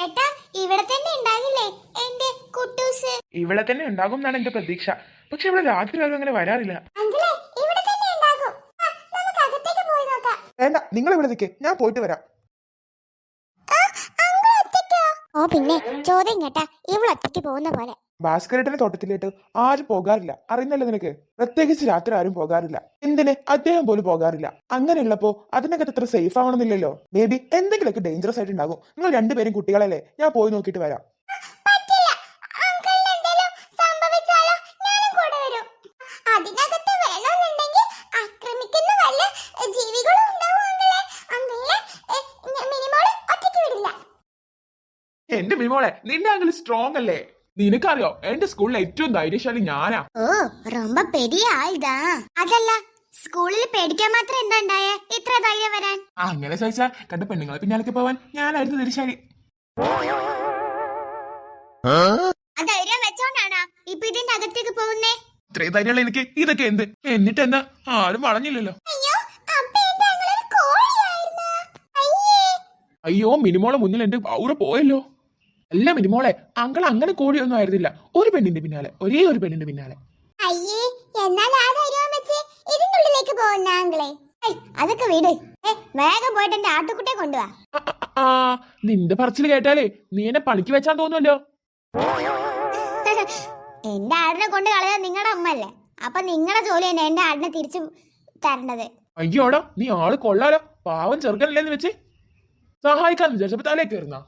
ഏട്ടാ ഇവിടെ തന്നെ ഉണ്ടാകില്ലേ എന്റെ കുട്ടൂസ്? ഇവിടെ തന്നെ ഉണ്ടാകും എന്നാണ് എന്റെ പ്രതീക്ഷ. പക്ഷെ ഇവിടെ രാത്രി ആരും അങ്ങനെ വരാറില്ല. അങ്കിളെ ഇവിടെ തന്നെ ഉണ്ടാകും. നമുക്ക് അകത്തേക്ക് പോയി നോക്കാം. വേണ്ട, നിങ്ങൾ ഇവിടെ നിൽക്കേ, ഞാൻ പോയിട്ട് വരാം. ഓ പിന്നെ ചോദ്യം കേട്ടാ ഇവളൊറ്റയ്ക്ക് പോകുന്ന പോലെ. ഭാസ്കരേട്ടന്റെ തോട്ടത്തിലേട്ട് ആരും പോകാറില്ല, അറിയുന്നല്ലോ നിനക്ക്. പ്രത്യേകിച്ച് രാത്രി ആരും പോകാറില്ല. എന്തിന് അദ്ദേഹം പോലും പോകാറില്ല. അങ്ങനെയുള്ളപ്പോ അതിനകത്ത് അത്ര സേഫ് ആവണമെന്നില്ലല്ലോ. മേ ബി എന്തെങ്കിലുമൊക്കെ ഡേഞ്ചറസ് ആയിട്ട് ഉണ്ടാകും. നിങ്ങൾ രണ്ടുപേരും കുട്ടികളല്ലേ, ഞാൻ പോയി നോക്കിയിട്ട് വരാം. എന്റെ മിമോളെ, നിന്റെ ആംഗിൾ സ്ട്രോങ് അല്ലേ? നിനക്കറിയോ എന്റെ സ്കൂളിലെ ഏറ്റവും ധൈര്യശാലി ഞാനാ. ഓ ரொம்ப பெரிய ആൾദാ. അതല്ല സ്കൂളിൽ പേടിക്കാൻ മാത്രം എന്താ ഉണ്ടായേ ഇത്ര ധൈര്യം വരാൻ? അങ്ങനെ ചോദിച്ചാ കണ്ട പെണ്ണുങ്ങളെ പിന്നാലേക്ക് പോവാൻ ഞാനായിരുന്നു ധൈര്യശാലി. ആ ധൈര്യം വെച്ചോണ്ടാണോ ഇപ്പൊ ഇതിന്റെ അകത്തേക്ക് പോകുന്നേ? ഇത്രയും ധൈര്യമുള്ള എനിക്ക് ഇതൊക്കെ എന്ത്? എന്നിട്ട് എന്താ, ആരും വളഞ്ഞില്ലല്ലോ. അയ്യോ, മിനിമോളെ മുന്നിൽ എന്റെ ഔറ പോയല്ലോ. അല്ല മിനിമോളെ, അങ്കൾ അങ്ങനെ കോഴിയൊന്നും ആയിരുന്നില്ല. ഒരു പെണ്ണിന്റെ പിന്നാലെ, ഒരേ ഒരു പെണ്ണിന്റെ പിന്നാലെ. അയ്യേ, എന്നാൽ ആ ധൈര്യം വെച്ച് ഇതിന്റെ ഉള്ളിലേക്ക് പോകുന്ന ആംഗിളെ അതൊക്കെ വീട്. വേഗം പോയിട്ട് എന്റെ ആട്ടുകുട്ടിയെ കൊണ്ടുവാ. ആ, നിന്റെ പറച്ചിൽ കേട്ടാലേ നീ എന്നെ പണിക്ക് വെച്ചാൻ തോന്നുമല്ലോ. എന്റെ ആടിനെ കൊണ്ട് കളയാൻ നിങ്ങളുടെ അമ്മല്ലേ, അപ്പൊ നിങ്ങളുടെ ജോലി തന്നെ എന്റെ ആടിനെ തിരിച്ചു തരേണ്ടത്. അയ്യോടാ, നീ ആള് കൊള്ളാലോ. പാവം ചെറുക്കനല്ലേന്ന് വെച്ച് സഹായിക്കാന്ന് വിചാരിച്ചപ്പോ തലേ കയറുന്ന.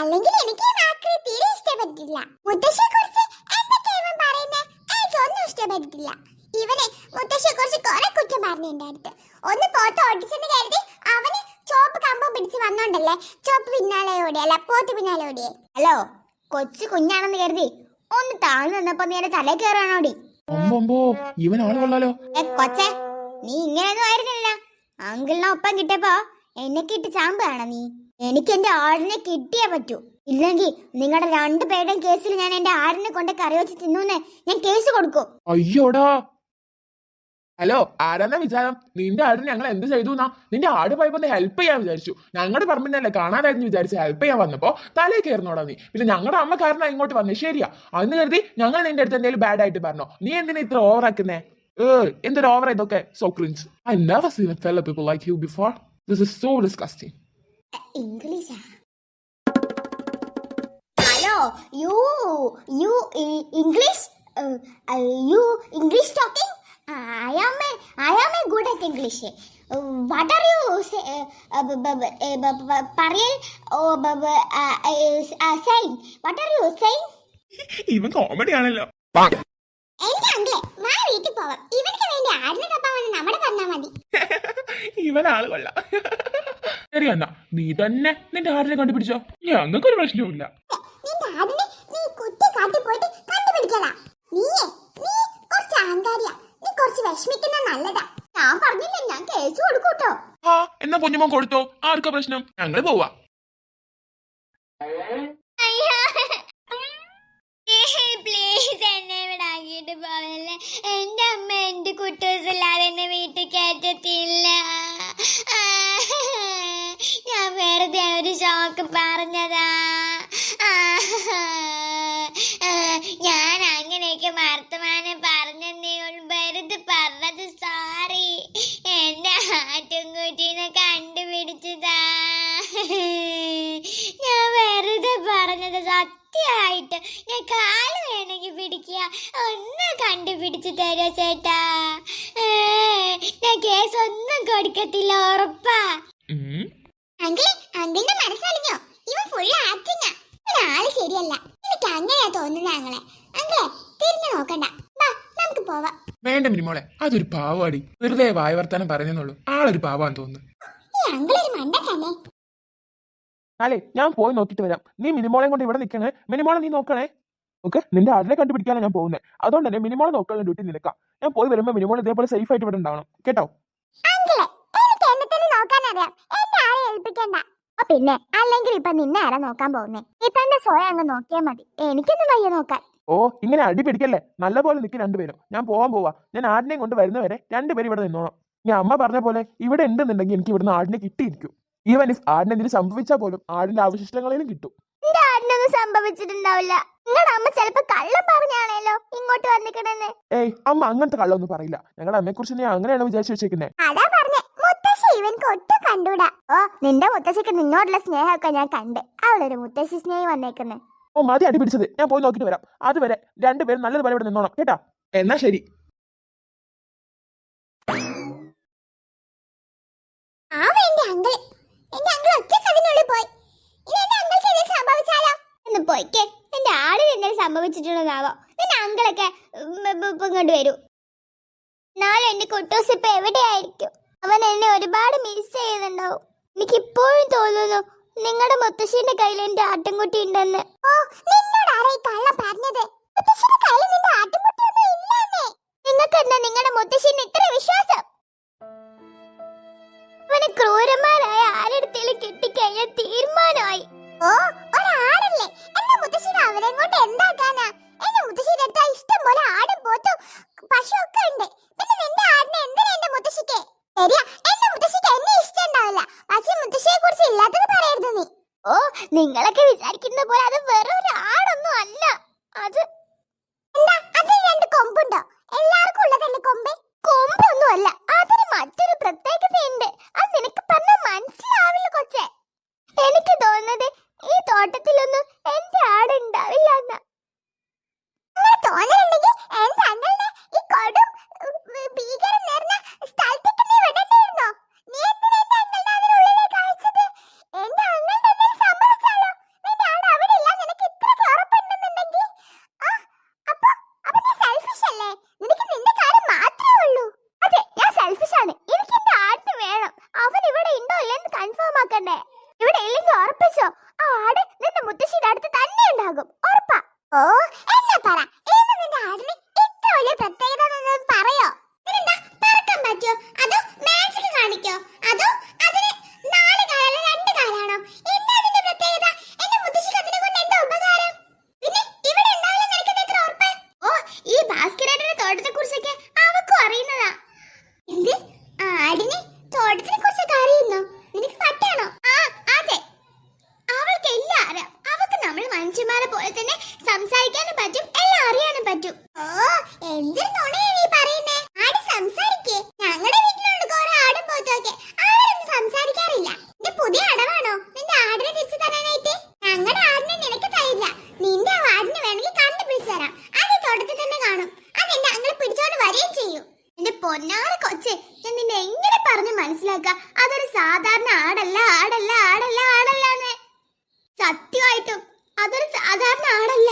അല്ലെങ്കിൽ എനിക്ക് തീരെ ഇഷ്ടപ്പെട്ടില്ല. മുത്തശ്ശിയെ കുറിച്ച് എന്തൊക്കെയാ ഇവൻ പറയുന്നേ? എനിക്കൊന്നും ഇഷ്ടപ്പെട്ടില്ല. ഇവനെ മുത്തശ്ശിയെ കുറിച്ച് കുറെ കുറ്റം പറഞ്ഞു എന്റെ അടുത്ത്. ഒന്ന് പോത്ത് ഓടിച്ചെന്ന് കരുതി അവന് ചോപ്പ് കമ്പം പിടിച്ച് വന്നോണ്ടല്ലേ ചോപ്പ് പിന്നാലെ ഓടിയല്ല പോത്ത് പിന്നാലെ ഓടിയേ. ഹലോ, കൊച്ചു കുഞ്ഞാണെന്ന് കരുതി ഒന്ന് താഴ്ന്നു നിന്നപ്പോ നീ എന്റെ തലേ കയറാണോടി? ഇവൻ ആള് കൊള്ളാലോ. കൊച്ചേ, നീ ഇങ്ങനെയൊന്നും ആയിരുന്നില്ല. അങ്കിളിനെ ഒപ്പം കിട്ടിയപ്പോ എന്നെ കിട്ടി ചാമ്പാണ് നീ. എനിക്ക് എന്റെ ആടിനെ കിട്ടിയേ പറ്റൂ, ഇല്ലെങ്കിൽ നിങ്ങളുടെ രണ്ടുപേരുടെയും കേസിൽ ഞാൻ എന്റെ ആടിനെ കൊണ്ട് കറി വെച്ച് തിന്നൂന്ന് ഞാൻ കേസ് കൊടുക്കും. അയ്യോടാ. ഹലോ, ആരാന്നാ വിചാരം? നിന്റെ ആടിന് ഞങ്ങൾ എന്ത് ചെയ്തു എന്നാ? നിന്റെ ആട് പോയപ്പോ ഹെൽപ്പ് ചെയ്യാൻ വിചാരിച്ചു. ഞങ്ങളുടെ പറമ്പിനല്ലേ കാണാനായിരുന്നു വിചാരിച്ച് ഹെൽപ്പ് ചെയ്യാൻ വന്നപ്പോ തലേ കയറുന്നോടാ നീ. പിന്നെ ഞങ്ങളുടെ അമ്മ കാരണം ഇങ്ങോട്ട് വന്നേ, ശരിയാ? അന്ന് കരുതി ഞങ്ങൾ നിന്റെ അടുത്ത് എന്തെങ്കിലും ബാഡ് ആയിട്ട് പറഞ്ഞോ? നീ എന്തിനാ ഇത്ര ഓവർ ആക്കുന്നേ? എന്തൊരു ഓവർ ഇതൊക്കെ. So cringe. I never seen a fellow people like you before. This is so disgusting. ഇംഗ്ലീഷാ? Hello, you English you English talking. I am a good at English. What are you saying? What are you saying? ഇവൻ comedy ആണല്ലോ. എന്റെ അങ്കിളെ, വാ വീട്ടിൽ പോവാം. ഇവർക്ക് വേണ്ടി ആടിനെ തപ്പാവാണ് നമ്മുടെ പറഞ്ഞാ മതി. ഇവൻ ആള് കൊള്ളാം. ശരി എന്നാ നീ തന്നെ നിന്റെ ആടിനെ കണ്ടുപിടിച്ചോ, ഞങ്ങൾക്കൊരു പ്രശ്നവുമില്ല. നിന്റെ ആടിനെ നീ കുത്തി കാട്ടി പോയിട്ട് കണ്ടുപിടിക്കലാ. നീ കുറച്ച് അഹങ്കാരിയാ. നീ കുറച്ച് വിഷമിക്കുന്ന നല്ലതാ. ഞാൻ പറഞ്ഞില്ലേ, ഞാൻ കേസ് കൊടുക്കൂട്ടോ. ആ, എന്നാ കുഞ്ഞുമോൻ കൊടുത്തോ, ആർക്കാ പ്രശ്നം? ഞങ്ങള് പോവാ. പ്ലീസ് എന്നെ ഇവിടെ ആക്കിയിട്ട് പോവല്ലേ. എന്റെ അമ്മ എന്റെ കുട്ടൂസില്ലാതെ എന്നെ വീട്ടിൽ കയറ്റത്തില്ല. ഞാൻ വെറുതെ ഒരു ഷോക്ക് പറഞ്ഞതാ. ഞാൻ അങ്ങനെയൊക്കെ വർത്തമാനം പറഞ്ഞതേ ഉള്ളൂ, വെറുതെ പറഞ്ഞത്. സോറി. എന്റെ ആട്ടുംകുട്ടീനെ കണ്ടുപിടിച്ചതാ. ഞാൻ വെറുതെ പറഞ്ഞത്. സത്യമായിട്ട് ഞാൻ കാല് വേണമെങ്കിൽ പിടിക്കുക. ഒന്ന് കണ്ടുപിടിച്ച് തരോ ചേട്ടാ? ഞാൻ കേസ് ഒന്നും കൊടുക്കത്തില്ല, ഉറപ്പാ. അങ്കിളിന്റെ മനസ്സറിഞ്ഞോ? ഇവ ഫുൾ ആക്ടിങ്ങാ. ഒരാള് ശരിയല്ല. എനിക്ക് അങ്ങനെയാ തോന്നുന്നത്. അങ്കിളെ തിരിഞ്ഞു നോക്കണ്ട, നമുക്ക് പോവാം. വേണ്ട മിനിമോളെ, അതൊരു പാവാടി. വെറുതെ വായ വർത്താനം പറഞ്ഞെന്നുള്ളൂ. ആളൊരു പാവാന്ന് തോന്നുന്നു. ഈ അങ്കിളൊരു മണ്ടക്കല്ലേ. അല്ലേ, ഞാൻ പോയി നോക്കിട്ട് വരാം. നീ മിനിമോളെ കൊണ്ട് ഇവിടെ നിൽക്കണേ. മിനിമോളെ നീ നോക്കണേ. ഓക്കെ, നിന്റെ ആടിനെ കണ്ടുപിടിക്കാനാണ് ഞാൻ പോകുന്നത്. അതുകൊണ്ട് തന്നെ മിനിമോളെ നോക്കാനുള്ള ഡ്യൂട്ടി നിൽക്കാം. ഞാൻ പോയി വരുമ്പോൾ മിനിമോൾ ഇതേപോലെ സേഫ് ആയിട്ട് ഇവിടെ ഉണ്ടാവണം, കേട്ടോ? പിന്നെ അല്ലെങ്കിൽ ഇപ്പൊ നിന്നെ ആരാ നോക്കാൻ പോകുന്നേ? നീ തന്നെ സ്വയം അങ്ങ് നോക്കിയാൽ മതി. എനിക്കൊന്നും വയ്യ നോക്കാൻ. ഓ, ഇങ്ങനെ അടി പിടിക്കല്ലേ. നല്ലപോലെ നിൽക്കി രണ്ടുപേരും. ഞാൻ പോവാ. ഞാൻ ആടിനെയും കൊണ്ട് വരുന്നവരെ രണ്ടുപേരും ഇവിടെ നിന്നോണം. ഞാൻ അമ്മ പറഞ്ഞ പോലെ ഇവിടെ ഉണ്ടെന്നുണ്ടെങ്കിൽ എനിക്ക് ഇവിടുന്ന് ആടിനെ കിട്ടിയിരിക്കും. ഈവൻ ഇഫ് ആടിന് എന്തെങ്കിലും സംഭവിച്ചാൽ പോലും ആടിന്റെ അവശിഷ്ടങ്ങളേലും കിട്ടും. എന്റെ ആടിനൊന്നും സംഭവിച്ചിട്ടുണ്ടാവില്ല. നിങ്ങളുടെ അമ്മ ചിലപ്പോ കള്ളം പറഞ്ഞാണല്ലോ ഇങ്ങോട്ട് വന്നിക്കണെന്ന്. ഏയ് അമ്മ അങ്ങനത്തെ കള്ളൊന്നും പറയില്ല. ഞങ്ങളുടെ അമ്മയെ കുറിച്ച് നീ അങ്ങനെയാണ് വിചാരിച്ചു വെച്ചേക്കുന്നത്. അതാ പറഞ്ഞേ, മുത്തശ്ശി ഇവൻക്ക് ഒട്ടും കണ്ടൂടാ. ഓ, നിന്റെ മുത്തശ്ശിക്ക് നിന്നോടുള്ള സ്നേഹമൊക്കെ ഞാൻ കണ്ട്. അവളൊരു മുത്തശ്ശി സ്നേഹി വന്നേക്കുന്നേ. ഓ മതി അടി പിടിച്ചത്, ഞാൻ പോയി നോക്കിട്ട് വരാം. അതുവരെ രണ്ടുപേരും നല്ലതുപോലെ ഇവിടെ നിന്നോണം കേട്ടാ. എന്നാ ശരി. ആ എന്റെ അങ്കിൾ ഒറ്റ അതിനുള്ളിൽ പോയി. ഇനി എന്റെ അങ്കിൾക്ക് എന്തെങ്കിലും സംഭവിച്ചാലോ? എന്ന് പോയിക്കേ. എന്റെ ആടിന് എന്തെങ്കിലും സംഭവിച്ചിട്ടുണ്ടെന്നാവോ? നിന്റെ അങ്കിളൊക്കെ ഇങ്ങോട്ട് വരൂ. നാളെ എന്റെ കുട്ടൂസ് ഇപ്പൊ എവിടെയായിരിക്കും? അവൻ എന്നെ ഒരുപാട് മിസ് ചെയ്യുന്നുണ്ടാവും. എനിക്കിപ്പോഴും തോന്നുന്നു നിങ്ങളുടെ മുത്തശ്ശിന്റെ കയ്യിൽ എന്റെ ആട്ടിൻകുട്ടി ഉണ്ടെന്ന്. ഓ, നിന്നോട് ആരാ ഈ കള്ളം പറഞ്ഞത്? മുത്തശ്ശിയുടെ കയ്യിൽ നിന്റെ ആട്ടിൻകുട്ടിയൊന്നും ഇല്ലെന്നേ. നിങ്ങൾക്ക് എന്താ നിങ്ങളുടെ മുത്തശ്ശിന് ഇത്ര വിശ്വാസം? അവനെ ക്രൂരന്മാരായ ആരെടുത്തേലും കിട്ടിക്കഴിഞ്ഞാൽ തീരുമാനമായി. ഓ, ഒരാടല്ലേ? എന്റെ മുത്തശ്ശിയുടെ അവനെ കൊണ്ട് എന്താക്കാനാ? എന്റെ മുത്തശ്ശിയുടെ അടുത്ത് ഇഷ്ടം പോലെ ആടും പോത്തും പശു ഒക്കെ ഉണ്ട്. പിന്നെ നിന്റെ ആടിനെ എന്തിനാ എന്റെ മുത്തശ്ശിക്ക്? ശരിയാ, എന്റെ മുത്തശ്ശിക്ക് എന്നെ ഇഷ്ടമുണ്ടാവില്ല. പക്ഷെ മുത്തശ്ശിയെ കുറിച്ച് ഇല്ലാത്തത് പറയരുത് നീ. ഓ, നിങ്ങളൊക്കെ വിചാരിക്കുന്ന പോലെ അത് വെറും ഒരു ആടൊന്നും അല്ല. അത് എന്താ, അതിന് രണ്ട് കൊമ്പുണ്ടോ? എല്ലാവർക്കും ഉള്ളതല്ലേ കൊമ്പ്? കൊമ്പൊന്നും അല്ല, അതിന് മറ്റൊരു പ്രത്യേകതയുണ്ട്. അത് നിനക്ക് പറഞ്ഞാൽ മനസ്സിലാവില്ല കൊച്ചേ. എനിക്ക് തോന്നുന്നത് ഈ തോട്ടത്തിലൊന്നും എന്റെ ആട് ഉണ്ടാവില്ല എന്നാ. തോന്നലുണ്ടെങ്കിൽ എന്റെ അങ്കിളിനെ ഈ കൊടും ഭീകരം നേർന്ന സ്ഥലത്തേക്ക് നീ വിടണ്ടായിരുന്നോ? നീ എന്തിനാ എന്റെ അങ്കിളിനെ അതിനുള്ളിലേക്ക് അയച്ചത്? എന്റെ അങ്കിളിന് എന്തെങ്കിലും സംഭവിച്ചാലോ? നിന്റെ ആട് അവിടെ ഇല്ല നിനക്ക് ഇത്രയ്ക്ക് ഉറപ്പുണ്ടെന്നുണ്ടെങ്കിൽ അപ്പൊ നീ സെൽഫിഷ് അല്ലേ? നിനക്ക് നിന്റെ കാര്യം മാത്രമേ ഉള്ളൂ. അതെ, ഞാൻ സെൽഫിഷ് ആണ്. എനിക്ക് എന്റെ ആടിന് വേണം. അവൻ ഇവിടെ ഉണ്ടോ ഇല്ലെന്ന് കൺഫേം ആക്കണ്ടേ? ഇവിടെ ഇല്ലെങ്കിൽ ഉറപ്പിച്ചോ, ആ ആട് നിന്റെ മുത്തശ്ശിയുടെ അടുത്ത് തന്നെ ഉണ്ടാകും. ഉറപ്പാ? ഓ, എന്നാ പറ, ഏത് നിന്റെ ആടിന് ഇത്ര വലിയ പ്രത്യേകത പറയോ? ഇതിനെന്താ പറക്കാൻ പറ്റോ? അതോ മാജിക് കാണിക്കോ? അതോ അതിന് 4 കാലാണോ 2 കാലാണോ? എന്താ അതിന്റെ പ്രത്യേകത? എന്റെ മുത്തശ്ശിക്ക് അതിനെ കൊണ്ട് എന്താ ഉപകാരം? പിന്നെ ഇവിടെ ഉണ്ടാവില്ല നിനക്ക് എത്ര ഉറപ്പ്? ഓ, ഈ ഭാസ്കരേട്ടന്റെ തോട്ടത്തെ കുറിച്ചൊക്കെ അവക്കും അറിയുന്നതാ. എന്ത്, ആടിനെ തോട്ടത്തിനെ കുറിച്ചൊക്കെ അറിയുന്നോ? നിനക്ക് പറ്റാണോ? ആ, അതെ, അവൾക്ക് എല്ലാം അറിയാം. അവക്ക് നമ്മൾ മനുഷ്യന്മാരെ പോലെ തന്നെ സംസാരിക്കാനും പറ്റും, എല്ലാം അറിയാനും പറ്റും. ഓ, എന്തൊരു നുണയാ നീ പറയുന്നേ? ആട് സംസാരിക്കേ? ഞങ്ങളുടെ വീട്ടിലുണ്ട് കുറെ ആടും പോത്തൊക്കെ, അവരൊന്നും സംസാരിക്കാറില്ല. ഇത് പുതിയ അടവാണോ നിന്റെ ആടിനെ തിരിച്ചു തരാനായിട്ട്? ഞങ്ങളുടെ ആടിനെ നിനക്ക് തരില്ല. നിന്റെ ആടിനെ വേണമെങ്കിൽ കണ്ടുപിടിച്ചു തരാം. അത് തോട്ടത്തിൽ തന്നെ കാണും. അതെന്റെ അങ്ങളെ പിടിച്ചോണ്ട് വരികയും ചെയ്യും. എന്റെ പൊന്നാറ് കൊച്ചെ, ഞാൻ നിന്നെ എങ്ങനെ പറഞ്ഞു മനസ്സിലാക്ക അതൊരു സാധാരണ ആടല്ല ആടല്ല ആടല്ല ആടല്ലാന്ന്? സത്യമായിട്ടും അതൊരു സാധാരണ ആടല്ല.